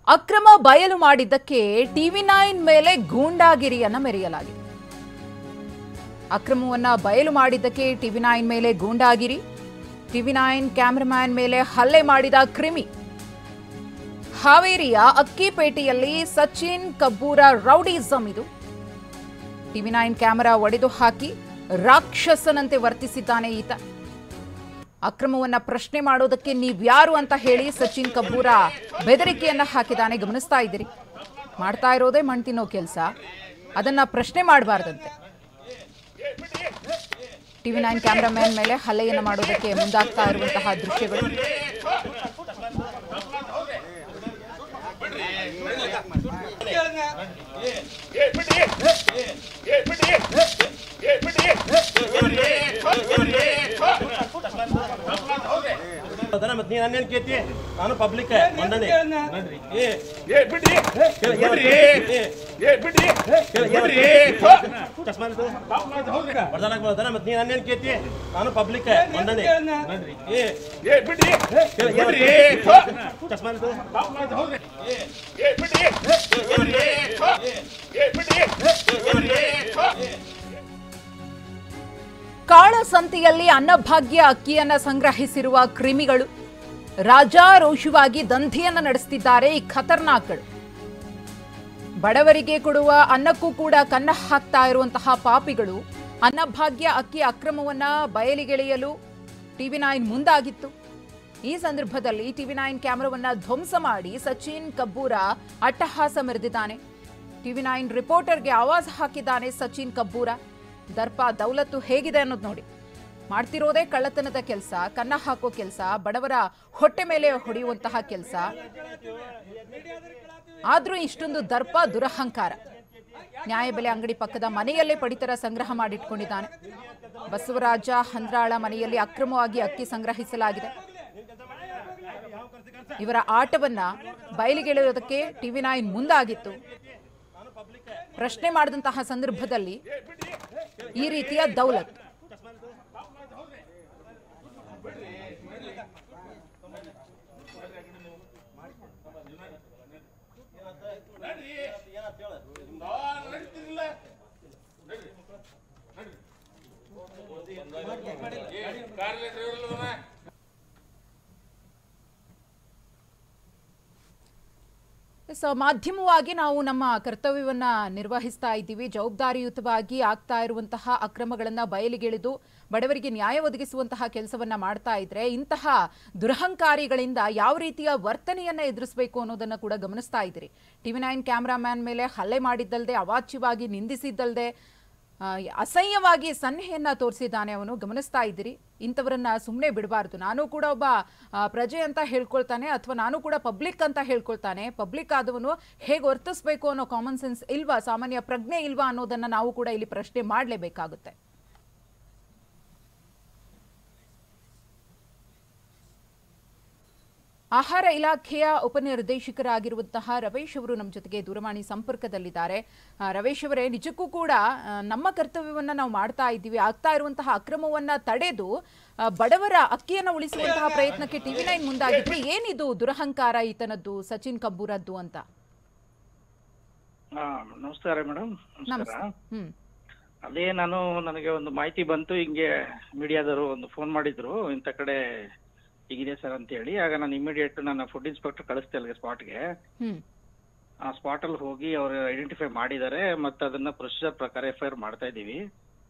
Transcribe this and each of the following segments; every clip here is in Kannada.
ಅಕ್ರಮ ಬಯಲು ಮಾಡಿದ್ದಕ್ಕೆ ಟಿವಿ9 ಮೇಲೆ ಗೂಂಡಾಗಿರಿಯನ್ನ ಮೆರೆಯಲಾಗಿದೆ. ಅಕ್ರಮವನ್ನ ಬಯಲು ಮಾಡಿದ್ದಕ್ಕೆ ಟಿವಿ9 ಮೇಲೆ ಗೂಂಡಾಗಿರಿ, ಟಿವಿ9 ಕ್ಯಾಮರಾಮನ್ ಮೇಲೆ ಹಲ್ಲೆ ಮಾಡಿದ ಕ್ರಿಮಿ. ಹಾವೇರಿಯ ಅಕ್ಕಿಪೇಟೆಯಲ್ಲಿ ಸಚಿನ್ ಕಬ್ಬೂರ ರೌಡಿಸಂ ಇದು. ಟಿವಿ9 ಕ್ಯಾಮೆರಾ ಒಡೆದು ಹಾಕಿ ರಾಕ್ಷಸನಂತೆ ವರ್ತಿಸಿದ್ದಾನೆ ಈತ. ಅಕ್ರಮವನ್ನ ಪ್ರಶ್ನೆ ಮಾಡೋದಕ್ಕೆ ನೀವ್ಯಾರು ಅಂತ ಹೇಳಿ ಸಚಿನ್ ಕಬ್ಬೂರ ಬೆದರಿಕೆಯನ್ನ ಹಾಕಿದಾನೆ. ಗಮನಿಸ್ತಾ ಇದ್ದೀರಿ, ಮಾಡ್ತಾ ಇರೋದೇ ಮಣ್ಣು ತಿನ್ನೋ ಕೆಲಸ, ಅದನ್ನ ಪ್ರಶ್ನೆ ಮಾಡಬಾರ್ದಂತೆ. ಟಿವಿ9 ಕ್ಯಾಮರಾಮನ್ ಮೇಲೆ ಹಲ್ಲೆಯನ್ನ ಮಾಡೋದಕ್ಕೆ ಮುಂದಾಗ್ತಾ ಇರುವಂತಹ ದೃಶ್ಯಗಳು. ನಾನು ಪಬ್ಲಿಕ್ ಮಂದನೆ ನಾನು ಪಬ್ಲಿಕ್ ಮಂದನೆ ಕಾಳಸಂತೆಯಲ್ಲಿ ಅನ್ನಭಾಗ್ಯ ಅಕ್ಕಿಯನ್ನ ಸಂಗ್ರಹಿಸಿರುವ ಕ್ರಿಮಿಗಳು ರಾಜಾರೋಷವಾಗಿ ದಂಧೆಯನ್ನ ನಡೆಸುತ್ತಿದ್ದಾರೆ. ಈ ಖತರ್ನಾಕ್ಗಳು ಬಡವರಿಗೆ ಕೊಡುವ ಅನ್ನಕ್ಕೂ ಕೂಡ ಕನ್ನ ಹಾಕ್ತಾ ಇರುವಂತಹ ಪಾಪಿಗಳು ಅನ್ನಭಾಗ್ಯ ಅಕ್ಕಿ ಅಕ್ರಮವನ್ನ ಬಯಲಿಗೆಳೆಯಲು ಟಿವಿ9 ಮುಂದಾಗಿತ್ತು. ಈ ಸಂದರ್ಭದಲ್ಲಿ ಟಿವಿ9 ಕ್ಯಾಮೆರಾವನ್ನ ಧ್ವಂಸ ಮಾಡಿ ಸಚಿನ್ ಕಬ್ಬೂರ ಅಟ್ಟಹಾಸ ಮೆರೆದಿದ್ದಾನೆ. ಟಿವಿ9 ರಿಪೋರ್ಟರ್ಗೆ ಆವಾಜ್ ಹಾಕಿದ್ದಾನೆ ಸಚಿನ್ ಕಬ್ಬೂರ. ದರ್ಪ ದೌಲತ್ತು ಹೇಗಿದೆ ಅನ್ನೋದು ನೋಡಿ. ಮಾಡ್ತಿರೋದೇ ಕಳ್ಳತನದ ಕೆಲಸ, ಕನ್ನ ಹಾಕೋ ಕೆಲಸ, ಬಡವರ ಹೊಟ್ಟೆ ಮೇಲೆ ಹೊಡೆಯುವಂತಹ ಕೆಲಸ. ಆದ್ರೂ ಇಷ್ಟೊಂದು ದರ್ಪ, ದುರಹಂಕಾರ. ನ್ಯಾಯಬೆಲೆ ಅಂಗಡಿ ಪಕ್ಕದ ಮನೆಯಲ್ಲೇ ಪಡಿತರ ಸಂಗ್ರಹ ಮಾಡಿಟ್ಕೊಂಡಿದ್ದಾನೆ. ಬಸವರಾಜ ಹಂದ್ರಾಳ ಮನೆಯಲ್ಲಿ ಅಕ್ರಮವಾಗಿ ಅಕ್ಕಿ ಸಂಗ್ರಹಿಸಲಾಗಿದೆ. ಇವರ ಆಟವನ್ನ ಬಯಲಿಗೆಳೆಯೋದಕ್ಕೆ ಟಿವಿ9 ಮುಂದಾಗಿತ್ತು. ಪ್ರಶ್ನೆ ಮಾಡಿದಂತಹ ಸಂದರ್ಭದಲ್ಲಿ ಈ ರೀತಿಯ ದೌಲತ್. ಮಾಧ್ಯಮವಾಗಿ ನಾವು ನಮ್ಮ ಕರ್ತವ್ಯವನ್ನ ನಿರ್ವಹಿಸ್ತಾ ಇದ್ದೀವಿ. ಜವಾಬ್ದಾರಿಯುತವಾಗಿ ಆಗ್ತಾ ಇರುವಂತಹ ಅಕ್ರಮಗಳನ್ನ ಬಯಲಿಗೆಳೆದು ಬಡವರಿಗೆ ನ್ಯಾಯ ಒದಗಿಸುವಂತಹ ಕೆಲಸವನ್ನ ಮಾಡ್ತಾ ಇದ್ರೆ ಇಂತಹ ದುರಹಂಕಾರಿಗಳಿಂದ ಯಾವ ರೀತಿಯ ವರ್ತನೆಯನ್ನ ಎದುರಿಸಬೇಕು ಅನ್ನೋದನ್ನ ಕೂಡ ಗಮನಿಸ್ತಾ ಇದ್ದೀರಿ. ಟಿವಿ9 ಕ್ಯಾಮರಾಮನ್ ಮೇಲೆ ಹಲ್ಲೆ ಮಾಡಿದ್ದಲ್ದೆ, ಅವಾಚ್ಯವಾಗಿ ನಿಂದಿಸಿದ್ದಲ್ದೆ, ಅಸಹ್ಯವಾಗಿ ಸನ್ನೆಯನ್ನ ತೋರಿಸಿದ್ದಾನೆ ಅವನು. ಗಮನಿಸ್ತಾ ಇದ್ದೀರಿ. ಇಂಥವರನ್ನ ಸುಮ್ಮನೆ ಬಿಡಬಾರ್ದು. ನಾನು ಕೂಡ ಒಬ್ಬ ಪ್ರಜೆ ಅಂತ ಹೇಳ್ಕೊಳ್ತಾನೆ, ಅಥವಾ ನಾನು ಕೂಡ ಪಬ್ಲಿಕ್ ಅಂತ ಹೇಳ್ಕೊಳ್ತಾನೆ. ಪಬ್ಲಿಕ್ ಆದವನು ಹೇಗೆ ವರ್ತಿಸಬೇಕು ಅನ್ನೋ ಕಾಮನ್ ಸೆನ್ಸ್ ಇಲ್ವಾ, ಸಾಮಾನ್ಯ ಪ್ರಜ್ಞೆ ಇಲ್ವಾ ಅನ್ನೋದನ್ನ ನಾವು ಕೂಡ ಇಲ್ಲಿ ಪ್ರಶ್ನೆ ಮಾಡಲೇಬೇಕಾಗುತ್ತೆ. ಆಹಾರ ಇಲಾಖೆಯ ಉಪನಿರ್ದೇಶಕರಾಗಿರುವಂತಹ ರಮೇಶ್ ಅವರು ನಮ್ಮ ಜೊತೆಗೆ ದೂರವಾಣಿ ಸಂಪರ್ಕದಲ್ಲಿದ್ದಾರೆ. ರಮೇಶ್ ಅವರೇ, ನಿಜಕ್ಕೂ ಕೂಡ ನಮ್ಮ ಕರ್ತವ್ಯವನ್ನ ನಾವು ಮಾಡ್ತಾ ಇದ್ದೀವಿ. ಆಗ್ತಾ ಇರುವಂತಹ ಅಕ್ರಮವನ್ನ ತಡೆದು ಬಡವರ ಅಕ್ಕಿಯನ್ನ ಉಳಿಸುವಂತಹ ಪ್ರಯತ್ನಕ್ಕೆ ಟಿವಿ9 ಮುಂದಾಗಿದ್ರೆ ಏನಿದು ದುರಹಂಕಾರ ಈತನದ್ದು, ಸಚಿನ್ ಕಬ್ಬೂರದ್ದು ಅಂತ? ನಮಸ್ಕಾರ ಮೇಡಮ್. ಅದೇ ನನಗೆ ಒಂದು ಮಾಹಿತಿ ಬಂತು, ಹಿಂಗೆ ಮೀಡಿಯಾದವರು ಒಂದು ಫೋನ್ ಮಾಡಿದ್ರು, ಇಂಥ ಕಡೆ ಹೀಗಿದೆ ಸರ್ ಅಂತ ಹೇಳಿ. ಆಗ ನಾನು ಇಮಿಡಿಯೇಟ್ ನನ್ನ ಫುಡ್ ಇನ್ಸ್ಪೆಕ್ಟರ್ ಕಳಿಸ್ತೆ ಅಲ್ಲಿಗೆ ಸ್ಪಾಟ್ಗೆ. ಆ ಸ್ಪಾಟ್ ಅಲ್ಲಿ ಹೋಗಿ ಅವರು ಐಡೆಂಟಿಫೈ ಮಾಡಿದ್ದಾರೆ, ಮತ್ತೆ ಅದನ್ನ ಪ್ರೊಸೀಜರ್ ಪ್ರಕಾರ FIR ಮಾಡ್ತಾ ಇದೀವಿ.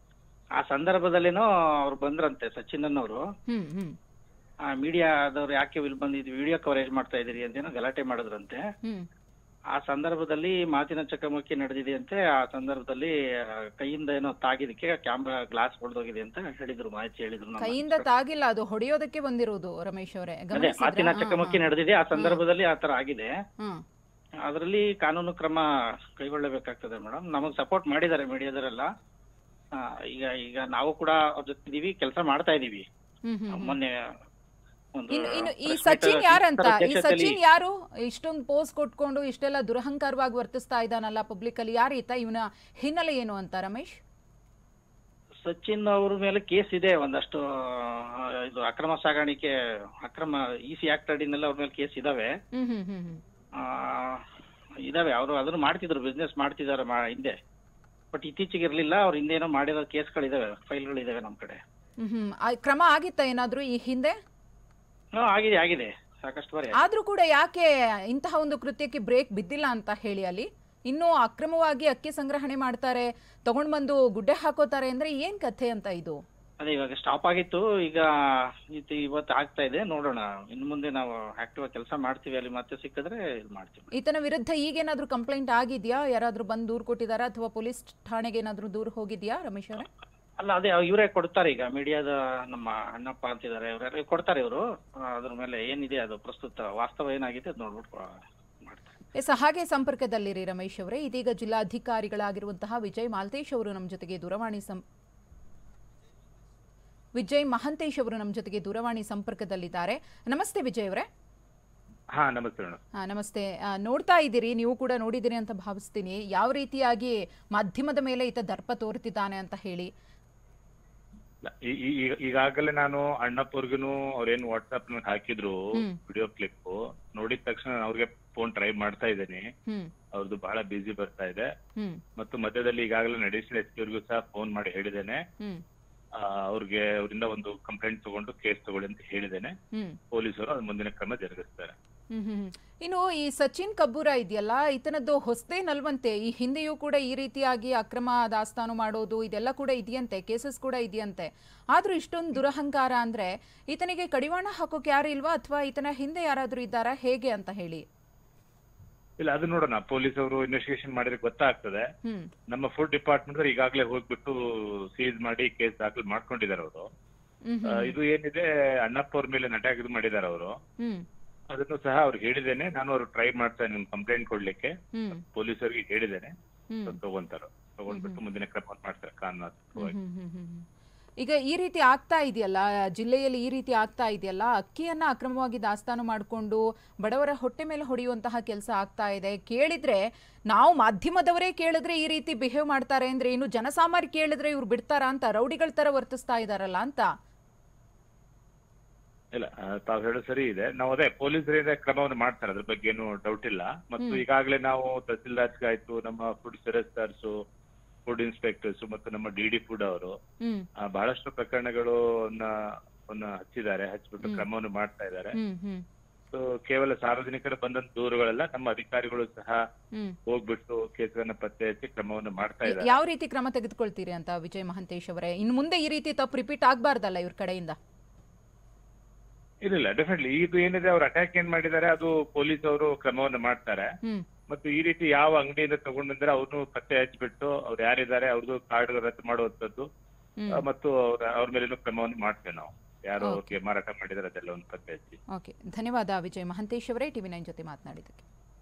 ಆ ಸಂದರ್ಭದಲ್ಲೇನೋ ಅವ್ರು ಬಂದ್ರಂತೆ, ಸಚಿನ್ ಅನ್ನೋರು. ಆ ಮೀಡಿಯಾದವ್ರು ಯಾಕೆ ಇಲ್ಲಿ ಬಂದಿದ್ವಿ, ವಿಡಿಯೋ ಕವರೇಜ್ ಮಾಡ್ತಾ ಇದೀರಿ ಅಂತೇನೋ ಗಲಾಟೆ ಮಾಡಿದ್ರಂತೆ. ಆ ಸಂದರ್ಭದಲ್ಲಿ ಮಾತಿನ ಚಕಮಕಿ ನಡೆದಿದೆ ಅಂತೆ. ಆ ಸಂದರ್ಭದಲ್ಲಿ ಕೈಯಿಂದ ಏನೋ ತಾಗಿದಕ್ಕೆ ಕ್ಯಾಮ್ರಾ ಗ್ಲಾಸ್ ಹೊಡೆದೋಗಿದೆ ಅಂತ ಹೇಳಿದ್ರು, ಮಾಹಿತಿ ಹೇಳಿದ್ರು. ಕೈಯಿಂದ ತಾಗಿಲ್ಲ, ಅದು ಹೊಡೆಯೋದಕ್ಕೆ ಬಂದಿರೋದು ರಮೇಶ್ ಅವರೇ. ಅದೇ ಮಾತಿನ ಚಕಮಕಿ ನಡೆದಿದೆ. ಆ ಸಂದರ್ಭದಲ್ಲಿ ಆತರ ಆಗಿದೆ. ಅದರಲ್ಲಿ ಕಾನೂನು ಕ್ರಮ ಕೈಗೊಳ್ಳಬೇಕಾಗ್ತದೆ ಮೇಡಮ್. ನಮಗ್ ಸಪೋರ್ಟ್ ಮಾಡಿದ್ದಾರೆ ಮೀಡಿಯಾದವರೆಲ್ಲ. ಈಗ ನಾವು ಕೂಡ ಅವ್ರ ಜೊತೆ ಇದೀವಿ, ಕೆಲಸ ಮಾಡ್ತಾ ಇದೀವಿ. ಮೊನ್ನೆ ಈ ಸಚಿನ್ ಯಾರಂತ, ಈ ಸಚಿನ್ ಯಾರು ಇಷ್ಟೊಂದು ಪೋಸ್ ಕೊಟ್ಕೊಂಡು ಇಷ್ಟೆಲ್ಲ ದುರಹಂಕಾರವಾಗಿ ವರ್ತಿಸ್ತಾ ಇದ್ದಾನಲ್ಲ ಪಬ್ಲಿಕ್ ಅಲ್ಲಿ, ಯಾರೀತ, ಇವನ ಹಿನ್ನೆಲೆ ಏನು ಅಂತ ರಮೇಶ್? ಸಚಿನ್ ಅವ್ರ ಮೇಲೆ ಕೇಸ್ ಇದೆ ಒಂದಷ್ಟು. ಇದು ಅಕ್ರಮ ಸಾಗಾಣಿಕೆ, ಅಕ್ರಮ ಇಸಿ ಆಕ್ಟ್ ಅಡಿನೆಲ್ಲ ಅವ್ರ ಮೇಲೆ ಕೇಸ್ ಇದಾವೆ. ಇದಾವೆ, ಅವರು ಅದನ್ನು ಮಾಡ್ತಿದ್ರು, ಬಿಸ್ನೆಸ್ ಮಾಡ್ತಿದ್ದಾರೆ ಹಿಂದೆ. ಬಟ್ ಇತ್ತೀಚೆಗೆ ಇರಲಿಲ್ಲ. ಅವ್ರ ಹಿಂದೆ ಏನೋ ಮಾಡಿರೋ ಕೇಸ್ಗಳಿದಾವೆ, ಫೈಲ್ಗಳಿದಾವೆ ನಮ್ಮ ಕಡೆ. ಕ್ರಮ ಆಗಿತ್ತಾ ಏನಾದ್ರೂ ಈ ಹಿಂದೆ? ಆಗಿದೆ ಆಗಿದೆ, ಸಾಕಷ್ಟು ಬಾರಿ. ಆದ್ರೂ ಕೂಡ ಯಾಕೆ ಇಂತಹ ಒಂದು ಕೃತ್ಯಕ್ಕೆ ಬ್ರೇಕ್ ಬಿದ್ದಿಲ್ಲ ಅಂತ ಹೇಳಿ ಅಲ್ಲಿ ಇನ್ನೂ ಅಕ್ರಮವಾಗಿ ಅಕ್ಕಿ ಸಂಗ್ರಹಣೆ ಮಾಡ್ತಾರೆ, ತಗೊಂಡ್ ಬಂದು ಗುಡ್ಡೆ ಹಾಕೋತಾರೆ ಅಂದ್ರೆ ಏನ್ ಕಥೆ ಅಂತ ಇದು? ಅದೇ ಇವಾಗ ಸ್ಟಾಪ್ ಆಗಿತ್ತು, ಈಗ ಇವತ್ತು ಆಗ್ತಾ ಇದೆ. ನೋಡೋಣ, ಇನ್ನು ಮುಂದೆ ನಾವು ಆಕ್ಟಿವ್ ಕೆಲಸ ಮಾಡ್ತೀವಿ. ಅಲ್ಲಿ ಮತ್ತೆ ಸಿಕ್ಕಿದ್ರೆ ಇದು ಮಾಡ್ತೀವಿ. ಈತನ ವಿರುದ್ಧ ಈಗೇನಾದ್ರೂ ಕಂಪ್ಲೇಂಟ್ ಆಗಿದ್ಯಾ? ಯಾರಾದ್ರೂ ಬಂದು ದೂರು ಕೊಟ್ಟಿದಾರಾ ಅಥವಾ ಪೊಲೀಸ್ ಠಾಣೆಗೆ ಏನಾದ್ರೂ ದೂರು ಹೋಗಿದ್ಯಾ ರಮೇಶ್ ಅವರೇ? ಅಲ್ಲ, ಅದೇ ಇವರೇ ಕೊಡ್ತಾರೆ. ಈಗ ಮೀಡಿಯಾದ ನಮ್ಮ ಅಣ್ಣಪ್ಪ ಅಂತಿದ್ದಾರೆ, ಇವರೆಲ್ಲ ಕೊಡ್ತಾರೆ. ಇವರು ಅದ್ರ ಮೇಲೆ ಏನಿದೆ ಅದು ಪ್ರಸ್ತುತ ವಾಸ್ತವ ಏನಾಗಿದೆ ಅದು ನೋಡ್ಬಿಟ್ಟು ಮಾಡ್ತಾರೆ. ಹಾಗೆ ಸಂಪರ್ಕದಲ್ಲಿರಿ ರಮೇಶ್ ಅವರೇ. ಇದೀಗ ಜಿಲ್ಲಾಧಿಕಾರಿಗಳಾಗಿರುವಂತಹ ವಿಜಯ್ ಮಹಾಂತೇಶ್ ಅವರು ನಮ್ಮ ಜೊತೆಗೆ ದೂರವಾಣಿ ಸಂಪರ್ಕದಲ್ಲಿದ್ದಾರೆ. ನಮಸ್ತೆ ವಿಜಯ್ ಅವರೇ. ನಮಸ್ತೆ. ನೋಡ್ತಾ ಇದ್ದೀರಿ, ನೀವು ಕೂಡ ನೋಡಿದಿರಿ ಅಂತ ಭಾವಿಸ್ತೀನಿ, ಯಾವ ರೀತಿಯಾಗಿ ಮಾಧ್ಯಮದ ಮೇಲೆ ಈತ ದರ್ಪ ತೋರ್ತಿದ್ದಾನೆ ಅಂತ ಹೇಳಿ. ಈಗಾಗಲೇ ನಾನು ಅಣ್ಣಪ್ಪವ್ರಿಗೂ ಅವ್ರೇನು ವಾಟ್ಸ್ಆಪ್ ಹಾಕಿದ್ರು ವಿಡಿಯೋ ಕ್ಲಿಪ್ ನೋಡಿದ ತಕ್ಷಣ ಅವ್ರಿಗೆ ಫೋನ್ ಟ್ರೈ ಮಾಡ್ತಾ ಇದ್ದೇನೆ. ಅವ್ರದ್ದು ಬಹಳ ಬಿಸಿ ಬರ್ತಾ ಇದೆ. ಮತ್ತು ಮಧ್ಯದಲ್ಲಿ ಈಗಾಗಲೇ ಅಡಿಷನಲ್ ಎಸ್ ಪಿ ಅವ್ರಿಗೂ ಸಹ ಫೋನ್ ಮಾಡಿ ಹೇಳಿದ್ದೇನೆ. ಅವರಿಂದ ಒಂದು ಕಂಪ್ಲೇಂಟ್ ತಗೊಂಡು ಕೇಸ್ ತಗೊಳ್ಳಿ ಅಂತ ಹೇಳಿದ್ದೇನೆ. ಪೊಲೀಸರು ಅದ್ರ ಮುಂದಿನ ಕ್ರಮ ಜರುಗಿಸ್ತಾರೆ. ಇನ್ನು ಈ ಸಚಿನ್ ಕಬ್ಬೂರ ಇದೆಯಲ್ಲ, ಈತನದ್ದು ಹೊಸದೇನಲ್ವಂತೆ. ಈ ಹಿಂದೆಯೂ ಕೂಡ ಈ ರೀತಿಯಾಗಿ ಅಕ್ರಮ ದಾಸ್ತಾನು ಮಾಡೋದು ಇದೆಲ್ಲ ಕೂಡ ಇದೆಯಂತೆ, ಕೇಸಸ್ ಕೂಡ ಇದೆಯಂತೆ. ಆದ್ರೂ ಇಷ್ಟೊಂದು ದುರಹಂಕಾರ ಅಂದ್ರೆ ಈತನಿಗೆ ಕಡಿವಾಣ ಹಾಕೋಕೆ ಯಾರು ಇಲ್ವಾ, ಅಥವಾ ಈತನ ಹಿಂದೆ ಯಾರಾದ್ರೂ ಇದ್ದಾರಾ ಹೇಗೆ ಅಂತ ಹೇಳಿ? ಇಲ್ಲ, ಅದು ನೋಡೋಣ, ಪೊಲೀಸ್ ಅವರು ಇನ್ವೆಸ್ಟಿಗೇಷನ್ ಮಾಡಿದ್ರೆ ಗೊತ್ತಾಗ್ತದೆ. ನಮ್ಮ ಫುಡ್ ಡಿಪಾರ್ಟ್ಮೆಂಟ್ ಈಗಾಗಲೇ ಹೋಗ್ಬಿಟ್ಟು ಸೀಸ್ ಮಾಡಿ ಕೇಸ್ ದಾಖಲು ಮಾಡ್ಕೊಂಡಿದ್ದಾರೆ ಅವರು. ಇದು ಏನಿದೆ ಅಣ್ಣಪ್ಪ ಅವ್ರ ಮೇಲೆ ಅಟ್ಯಾಕ್ ಇದು ಮಾಡಿದ್ದಾರೆ ಅವರು. ಅದನ್ನು ಸಹ ಅವ್ರಿಗೆ ಹೇಳಿದ್ದೇನೆ ನಾನು. ಅವ್ರು ಟ್ರೈ ಮಾಡ್ತಾರೆ ಕಂಪ್ಲೇಂಟ್ ಕೊಡ್ಲಿಕ್ಕೆ, ಪೊಲೀಸರಿಗೆ ಹೇಳಿದ್ದೇನೆ. ತಗೊಂಡ್ಬಿಟ್ಟು ಮುಂದಿನ ಕ್ರಮ ಮಾಡ್ತಾರೆ ಕಾನೂನು. ಈಗ ಈ ರೀತಿ ಆಗ್ತಾ ಇದೆಯಲ್ಲ, ಜಿಲ್ಲೆಯಲ್ಲಿ ಈ ರೀತಿ ಆಗ್ತಾ ಇದೆಯಲ್ಲ, ಅಕ್ಕಿಯನ್ನ ಅಕ್ರಮವಾಗಿ ದಾಸ್ತಾನು ಮಾಡಿಕೊಂಡು ಬಡವರ ಹೊಟ್ಟೆ ಮೇಲೆ ಹೊಡೆಯುವಂತಹ ಕೆಲಸ ಆಗ್ತಾ ಇದೆ. ಕೇಳಿದ್ರೆ ನಾವು ಮಾಧ್ಯಮದವರೇ ಕೇಳಿದ್ರೆ ಈ ರೀತಿ ಬಿಹೇವ್ ಮಾಡ್ತಾರೆ ಅಂದ್ರೆ ಇನ್ನು ಜನಸಾಮಾನ್ಯ ಕೇಳಿದ್ರೆ ಇವ್ರು ಬಿಡ್ತಾರಾ ಅಂತ, ರೌಡಿಗಳ ತರ ವರ್ತಿಸ್ತಾ ಇದಾರಲ್ಲ ಅಂತ. ಇಲ್ಲ, ತಾವು ಹೇಳೋದು ಸರಿ ಇದೆ. ನಾವು ಅದೇ ಪೊಲೀಸರಿಂದ ಕ್ರಮವನ್ನು ಮಾಡ್ತಾರೆ, ಅದ್ರ ಬಗ್ಗೆ ಏನು ಡೌಟ್ ಇಲ್ಲ. ಮತ್ತು ಈಗಾಗಲೇ ನಾವು ತಹಸೀಲ್ದಾರ್ಸ್ ಆಯ್ತು, ನಮ್ಮ ಫುಡ್ ಸೆರೆಸ್ಟಾರ್ಸ್, ಫುಡ್ ಇನ್ಸ್ಪೆಕ್ಟರ್ಸ್ ಮತ್ತು ನಮ್ಮ ಡಿಡಿ ಫುಡ್ ಅವರು ಬಹಳಷ್ಟು ಪ್ರಕರಣಗಳು ಹಚ್ಚಿದ್ದಾರೆ, ಹಚ್ಚಿಬಿಟ್ಟು ಕ್ರಮವನ್ನು ಮಾಡ್ತಾ ಇದ್ದಾರೆ. ಸೊ ಕೇವಲ ಸಾರ್ವಜನಿಕರು ಬಂದಂತ ದೂರುಗಳೆಲ್ಲ ನಮ್ಮ ಅಧಿಕಾರಿಗಳು ಸಹ ಹೋಗ್ಬಿಟ್ಟು ಕೇಸ್ಗಳನ್ನ ಪತ್ತೆ ಹಚ್ಚಿ ಕ್ರಮವನ್ನು ಮಾಡ್ತಾ ಇದ್ದಾರೆ. ಯಾವ ರೀತಿ ಕ್ರಮ ತೆಗೆದುಕೊಳ್ತೀರಿ ಅಂತ ವಿಜಯ್ ಮಹಾಂತೇಶ್ ಅವರೇ? ಇನ್ನು ಮುಂದೆ ಈ ರೀತಿ ತಪ್ಪು ರಿಪೀಟ್ ಆಗ್ಬಾರ್ದಲ್ಲ ಇವ್ರ ಕಡೆಯಿಂದ? ಇಲ್ಲ, ಡೆಫಿನೆಟ್ಲಿ ಇದು ಏನಿದೆ ಅವ್ರು ಅಟ್ಯಾಕ್ ಏನ್ ಮಾಡಿದ್ದಾರೆ ಅದು ಪೊಲೀಸ್ ಅವರು ಕ್ರಮವನ್ನು ಮಾಡ್ತಾರೆ. ಮತ್ತು ಈ ರೀತಿ ಯಾವ ಅಂಗಡಿಯಿಂದ ತಗೊಂಡ್ ಬಂದ್ರೆ ಅವ್ರನ್ನು ಪತ್ತೆ ಹಚ್ಚಿಬಿಟ್ಟು ಅವ್ರು ಯಾರಿದ್ದಾರೆ ಅವ್ರದ್ದು ಕಾರ್ಡ್ ರದ್ದು ಮಾಡುವಂತದ್ದು ಮತ್ತು ಅವ್ರ ಮೇಲೇನು ಕ್ರಮವನ್ನು ಮಾಡ್ತೇವೆ ನಾವು. ಯಾರು ಅವ್ರಿಗೆ ಮಾರಾಟ ಮಾಡಿದಾರೆ ಅದೆಲ್ಲ ಒಂದು ಪತ್ತೆ ಹಚ್ಚಿ. ಧನ್ಯವಾದ ವಿಜಯ್ ಮಹಾಂತೇಶ್ ಅವರೇ, ಟಿವಿ9 ಜೊತೆ ಮಾತನಾಡಿದ್ದಕ್ಕೆ.